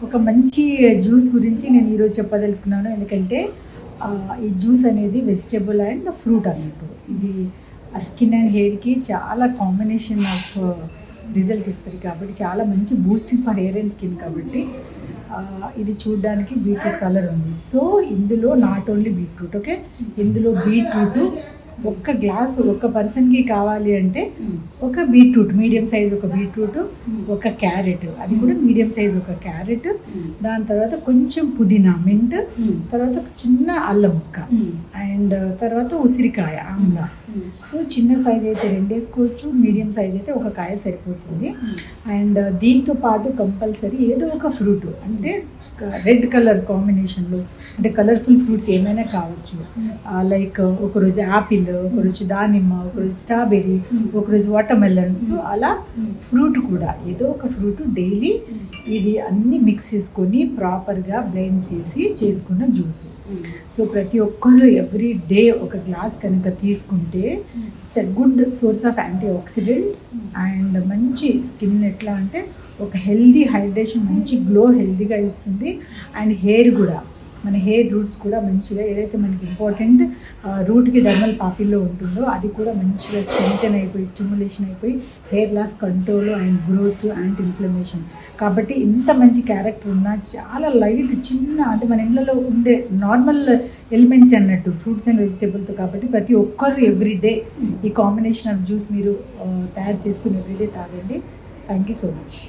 ఒక మంచి జ్యూస్ గురించి నేను ఈరోజు చెప్పదలుచుకున్నాను. ఎందుకంటే ఈ జ్యూస్ అనేది వెజిటబుల్ అండ్ ఫ్రూట్ అన్నట్టు. ఇది స్కిన్ అండ్ హెయిర్కి చాలా కాంబినేషన్ ఆఫ్ రిజల్ట్ ఇస్తుంది కాబట్టి చాలా మంచి boosting for hair and skin కాబట్టి ఇది చూడడానికి బీట్రూట్ కలర్ ఉంది. సో ఇందులో నాట్ ఓన్లీ బీట్రూట్, ఓకే, ఇందులో బీట్రూట్ ఒక్క గ్లాసు ఒక పర్సన్కి కావాలి అంటే ఒక బీట్రూట్ మీడియం సైజ్ ఒక బీట్రూట్, ఒక క్యారెట్, అది కూడా మీడియం సైజ్ ఒక క్యారెట్, దాని తర్వాత కొంచెం పుదీనా మింట్, తర్వాత చిన్న అల్లం ముక్క అండ్ తర్వాత ఉసిరికాయ ఆమ్లా. సో చిన్న సైజ్ అయితే 2 వేసుకోవచ్చు, మీడియం సైజ్ అయితే ఒక కాయ సరిపోతుంది. అండ్ దీంతో పాటు కంపల్సరీ ఏదో ఒక ఫ్రూట్ అంటే రెడ్ కలర్ కాంబినేషన్లో అంటే కలర్ఫుల్ ఫ్రూట్స్ ఏమైనా కావచ్చు. లైక్ ఒకరోజు యాపిల్, ఒకరోజు దానిమ్మ, ఒకరోజు స్ట్రాబెర్రీ, ఒకరోజు వాటర్మెలన్. సో అలా ఫ్రూట్ కూడా ఏదో ఒక ఫ్రూట్ డైలీ ఇది అన్నీ మిక్స్ చేసుకొని ప్రాపర్గా బ్లెండ్ చేసి చేసుకున్న జ్యూస్. సో ప్రతి ఒక్కరు ఎవ్రీ డే ఒక గ్లాస్ కనుక తీసుకుంటే it's a good source of anti oxidant and మంచి స్కిన్ ఎట్లా అంటే ఒక హెల్దీ హైడ్రేషన్, మంచి గ్లో హెల్దీగా ఇస్తుంది. అండ్ హెయిర్ కూడా మన హెయిర్ రూట్స్ కూడా మంచిగా ఏదైతే మనకి ఇంపార్టెంట్ రూట్కి డర్మల్ పాపిల్లో ఉంటుందో అది కూడా మంచిగా స్ట్రెంథెన్ అయిపోయి స్టిమ్యులేషన్ అయిపోయి hair loss control and growth and inflammation. కాబట్టి ఇంత మంచి క్యారెక్టర్ ఉన్న చాలా లైట్ చిన్న అంటే మన ఇళ్ళలో ఉండే నార్మల్ ఎలిమెంట్స్ అన్నట్టు ఫ్రూట్స్ అండ్ వెజిటేబుల్తో. కాబట్టి ప్రతి ఒక్కరు ఎవ్రీడే ఈ కాంబినేషన్ ఆఫ్ జ్యూస్ మీరు తయారు చేసుకుని ఎవ్రీడే తాగండి. Thank you so much.